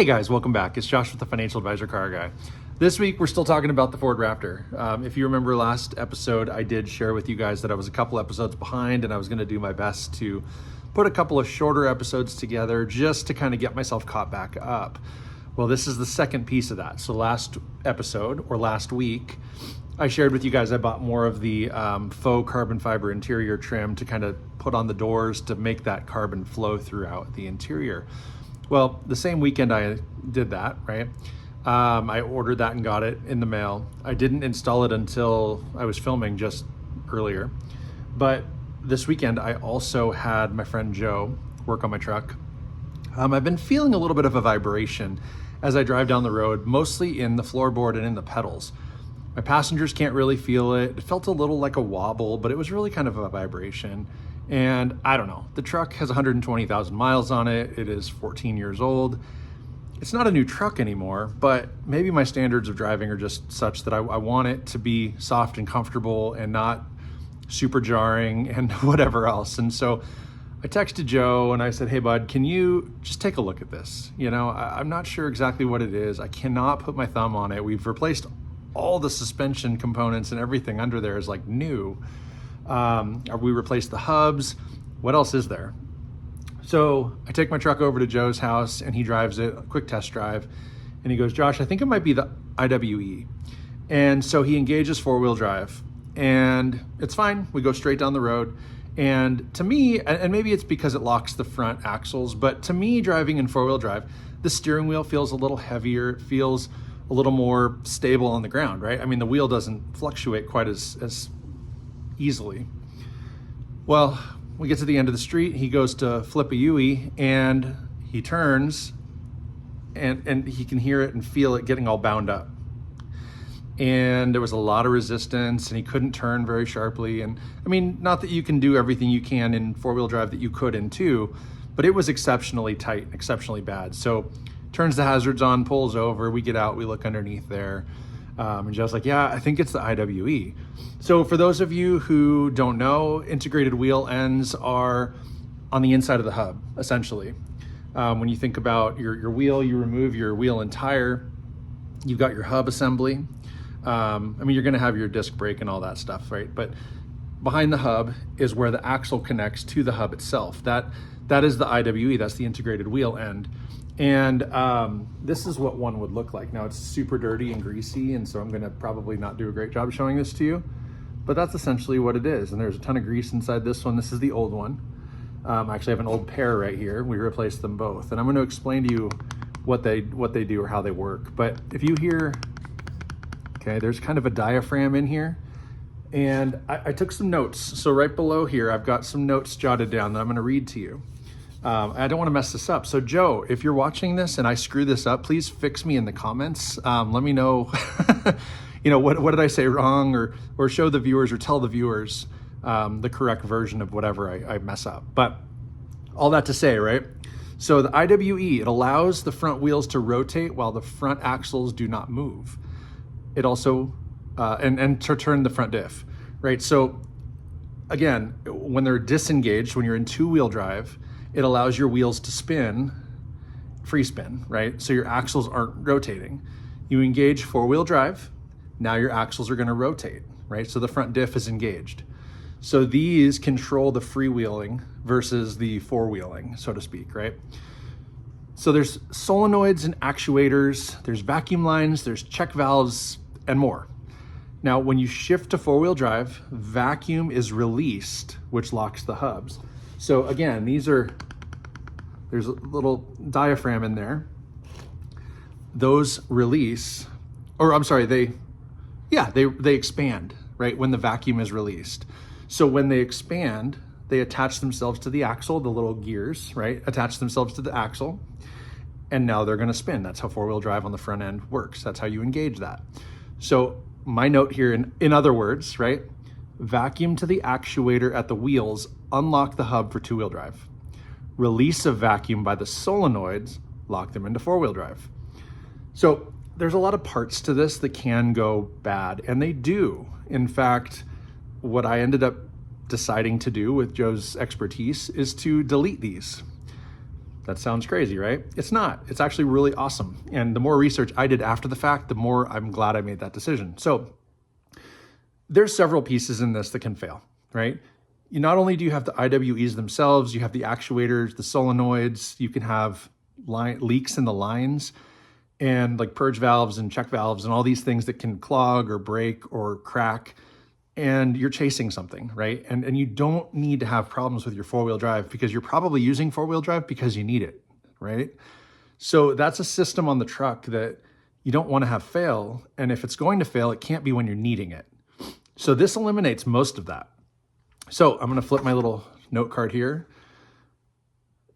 Hey guys, welcome back. It's Josh with the Financial Advisor Car Guy. This week we're still talking about the Ford Raptor. If you remember last episode, I did share with you guys that I was a couple episodes behind and I was going to do my best to put a couple of shorter episodes together just to kind of get myself caught back up. Well, this is the second piece of that. So last episode or last week, I shared with you guys I bought more of the faux carbon fiber interior trim to kind of put on the doors to make that carbon flow throughout the interior. Well, the same weekend I did that, right? I ordered that and got it in the mail. I didn't install it until I was filming just earlier. But this weekend, I also had my friend Joe work on my truck. I've been feeling a little bit of a vibration as I drive down the road, mostly in the floorboard and in the pedals. My passengers can't really feel it. It felt a little like a wobble, but it was really kind of a vibration. And I don't know, the truck has 120,000 miles on it. It is 14 years old. It's not a new truck anymore, but maybe my standards of driving are just such that I want it to be soft and comfortable and not super jarring and whatever else. And so I texted Joe and I said, hey bud, can you just take a look at this? You know, I'm not sure exactly what it is. I cannot put my thumb on it. We've replaced all the suspension components and everything under there is like new. We replaced the hubs. What else is there? So I take my truck over to Joe's house and he drives it, a quick test drive. And he goes, Josh, I think it might be the IWE. And so he engages four-wheel drive and it's fine. We go straight down the road. And to me, and maybe it's because it locks the front axles, but to me, driving in four-wheel drive, the steering wheel feels a little heavier. It feels a little more stable on the ground, right? I mean, the wheel doesn't fluctuate quite as easily. Well, we get to the end of the street, he goes to flip a UE and he turns and he can hear it and feel it getting all bound up. And there was a lot of resistance and he couldn't turn very sharply. And I mean, not that you can do everything you can in four-wheel drive that you could in two, but it was exceptionally tight, exceptionally bad. So turns the hazards on, pulls over, we get out, we look underneath there. And Joe's like, yeah, I think it's the IWE. So for those of you who don't know, integrated wheel ends are on the inside of the hub, essentially. When you think about your wheel, you remove your wheel and tire, you've got your hub assembly. I mean, you're gonna have your disc brake and all that stuff, right? But behind the hub is where the axle connects to the hub itself. That is the IWE, that's the integrated wheel end. And this is what one would look like. Now it's super dirty and greasy, and so I'm gonna probably not do a great job showing this to you, but that's essentially what it is. And there's a ton of grease inside this one. This is the old one. I actually have an old pair right here. We replaced them both. And I'm gonna explain to you what they do or how they work. But if you hear, okay, there's kind of a diaphragm in here. And I took some notes. So right below here, I've got some notes jotted down that I'm gonna read to you. I don't want to mess this up. So Joe, if you're watching this and I screw this up, please fix me in the comments. Let me know, you know, what did I say wrong, or show the viewers or tell the viewers the correct version of whatever I mess up. But all that to say, right? So the IWE, it allows the front wheels to rotate while the front axles do not move. It also, and to turn the front diff, right? So again, when they're disengaged, when you're in two-wheel drive, it allows your wheels to spin, free spin, right? So your axles aren't rotating. You engage four-wheel drive, now your axles are gonna rotate, right? So the front diff is engaged. So these control the freewheeling versus the four-wheeling, so to speak, right? So there's solenoids and actuators, there's vacuum lines, there's check valves, and more. Now, when you shift to four-wheel drive, vacuum is released, which locks the hubs. So again, there's a little diaphragm in there. Those release, or I'm sorry, they expand, right? When the vacuum is released. So when they expand, they attach themselves to the axle, the little gears, right? Attach themselves to the axle, and now they're gonna spin. That's how four-wheel drive on the front end works. That's how you engage that. So my note here, in other words, right? Vacuum to the actuator at the wheels, unlock the hub for two-wheel drive. Release of vacuum by the solenoids, lock them into four-wheel drive. So there's a lot of parts to this that can go bad, and they do. In fact, what I ended up deciding to do with Joe's expertise is to delete these. That sounds crazy, right? It's not. It's actually really awesome. And the more research I did after the fact, the more I'm glad I made that decision. So there's several pieces in this that can fail, right? Not only do you have the IWEs themselves, you have the actuators, the solenoids, you can have leaks in the lines and like purge valves and check valves and all these things that can clog or break or crack, and you're chasing something, right? And you don't need to have problems with your four-wheel drive because you're probably using four-wheel drive because you need it, right? So that's a system on the truck that you don't want to have fail. And if it's going to fail, it can't be when you're needing it. So this eliminates most of that. So I'm going to flip my little note card here.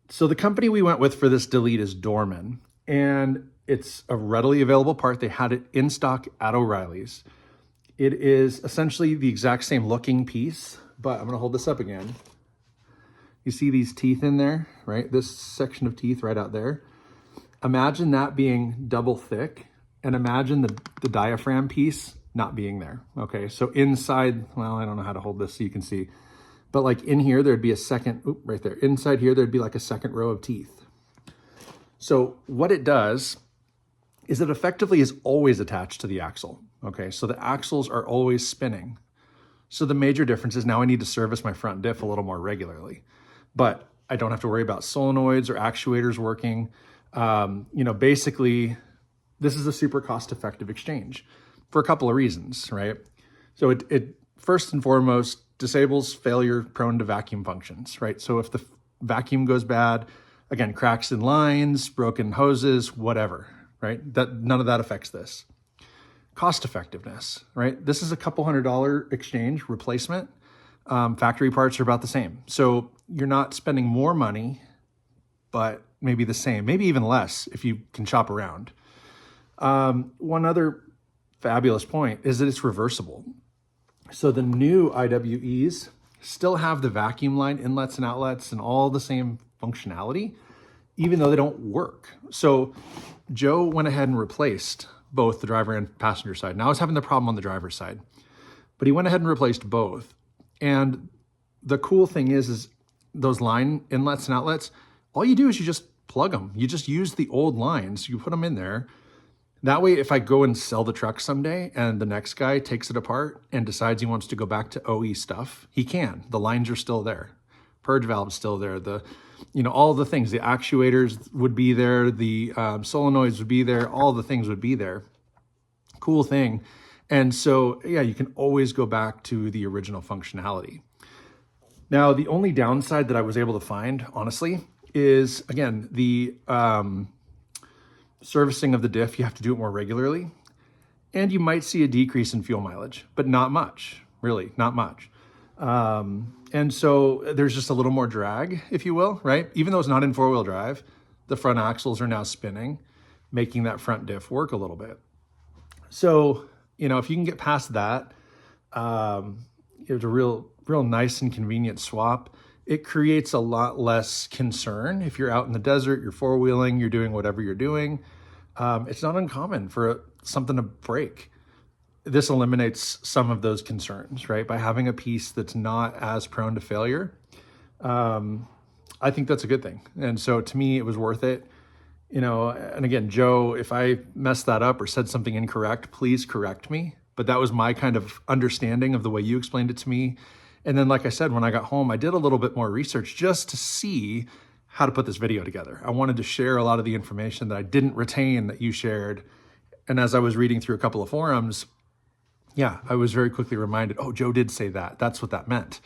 So the company we went with for this delete is Dorman, and it's a readily available part. They had it in stock at O'Reilly's. It is essentially the exact same looking piece, but I'm going to hold this up again. You see these teeth in there, right? This section of teeth right out there. Imagine that being double thick, and imagine the diaphragm piece not being there. Okay, so inside, well, I don't know how to hold this so you can see, but like in here, there'd be a second, right there. Inside here, there'd be like a second row of teeth. So what it does is it effectively is always attached to the axle. Okay, so the axles are always spinning. So the major difference is now I need to service my front diff a little more regularly, but I don't have to worry about solenoids or actuators working. Basically, this is a super cost-effective exchange for a couple of reasons, right? So it first and foremost disables failure-prone to vacuum functions, right? So if the vacuum goes bad, again, cracks in lines, broken hoses, whatever, right? None of that affects this. Cost effectiveness, right? This is a couple $100 exchange replacement. Factory parts are about the same. So you're not spending more money, but maybe the same, maybe even less if you can shop around. One other fabulous point is that it's reversible. So the new IWEs still have the vacuum line inlets and outlets and all the same functionality, even though they don't work. So Joe went ahead and replaced both the driver and passenger side. Now I was having the problem on the driver's side, but he went ahead and replaced both. And the cool thing is those line inlets and outlets, all you do is you just plug them. You just use the old lines, you put them in there. That way, if I go and sell the truck someday and the next guy takes it apart and decides he wants to go back to OE stuff, he can. The lines are still there. Purge valve's still there. All the things, the actuators would be there, the solenoids would be there, all the things would be there. Cool thing. And so, yeah, you can always go back to the original functionality. Now, the only downside that I was able to find, honestly, is, again, the servicing of the diff. You have to do it more regularly. And you might see a decrease in fuel mileage, but not much, really, not much. And so there's just a little more drag, if you will, right? Even though it's not in four-wheel drive, the front axles are now spinning, making that front diff work a little bit. So, if you can get past that, it's a real nice and convenient swap. It creates a lot less concern. If you're out in the desert, you're four-wheeling, you're doing whatever you're doing, it's not uncommon for something to break. This eliminates some of those concerns, right? By having a piece that's not as prone to failure. I think that's a good thing. And so to me, it was worth it. And again, Joe, if I messed that up or said something incorrect, please correct me. But that was my kind of understanding of the way you explained it to me. And then, like I said, when I got home, I did a little bit more research just to see how to put this video together. I wanted to share a lot of the information that I didn't retain that you shared. And as I was reading through a couple of forums, yeah, I was very quickly reminded, oh, Joe did say that. That's what that meant.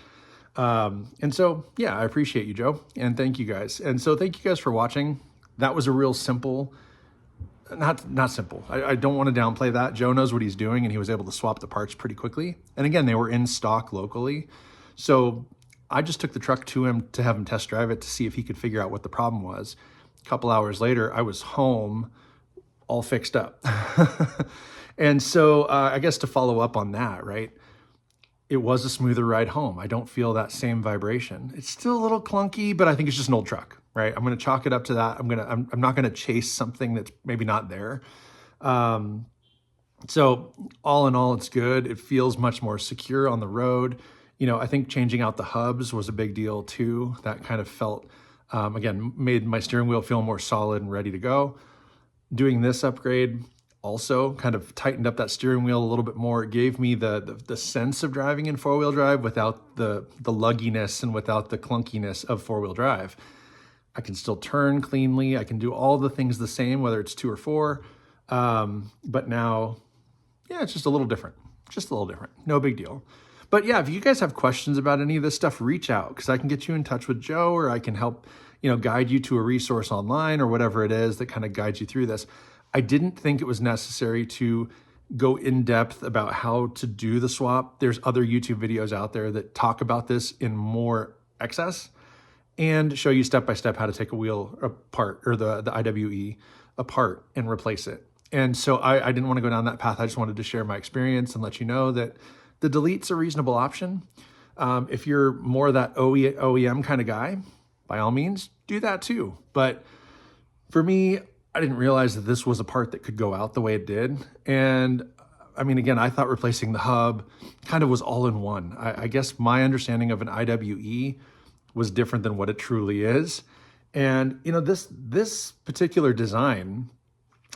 And so, yeah, I appreciate you, Joe. And thank you guys. And so thank you guys for watching. That was a real simple, not simple. I don't want to downplay that. Joe knows what he's doing, and he was able to swap the parts pretty quickly. And again, they were in stock locally. So I just took the truck to him to have him test drive it to see if he could figure out what the problem was. A couple hours later, I was home all fixed up. And so I guess to follow up on that, right? It was a smoother ride home. I don't feel that same vibration. It's still a little clunky, but I think it's just an old truck, right? I'm going to chalk it up to that. I'm not going to chase something that's maybe not there. So all in all, it's good. It feels much more secure on the road. I think changing out the hubs was a big deal too. That kind of felt Again, made my steering wheel feel more solid and ready to go. Doing this upgrade also kind of tightened up that steering wheel a little bit more. It gave me the sense of driving in four-wheel drive without the lugginess and without the clunkiness of four-wheel drive. I can still turn cleanly. I can do all the things the same, whether it's 2 or 4. But now, yeah, it's just a little different. Just a little different. No big deal. But yeah, if you guys have questions about any of this stuff, reach out, because I can get you in touch with Joe, or I can help, guide you to a resource online or whatever it is that kind of guides you through this. I didn't think it was necessary to go in depth about how to do the swap. There's other YouTube videos out there that talk about this in more excess and show you step-by-step how to take a wheel apart, or the IWE apart, and replace it. And so I didn't want to go down that path. I just wanted to share my experience and let you know that the delete's a reasonable option. If you're more that OEM kind of guy, by all means, do that too. But for me, I didn't realize that this was a part that could go out the way it did. And I mean, again, I thought replacing the hub kind of was all in one. I guess my understanding of an IWE was different than what it truly is. And this particular design,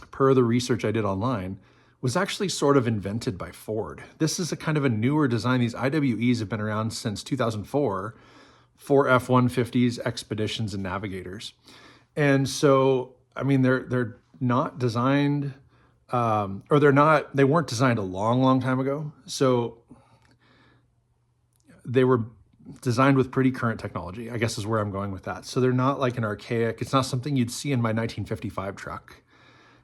per the research I did online, was actually sort of invented by Ford. This is a kind of a newer design. These IWEs have been around since 2004 for F-150s, Expeditions, and Navigators. And so, I mean, they're not designed, they weren't designed a long, long time ago. So they were designed with pretty current technology, I guess is where I'm going with that. So they're not like an archaic, it's not something you'd see in my 1955 truck.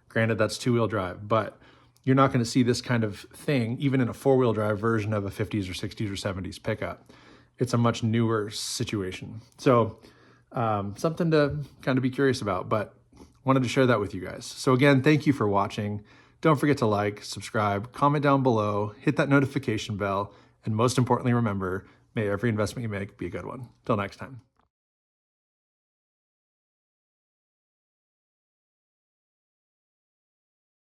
Granted, that's 2-wheel drive, but you're not going to see this kind of thing, even in a 4-wheel drive version of a 50s or 60s or 70s pickup. It's a much newer situation. So something to kind of be curious about, but wanted to share that with you guys. So again, thank you for watching. Don't forget to like, subscribe, comment down below, hit that notification bell, and most importantly, remember, may every investment you make be a good one. Till next time.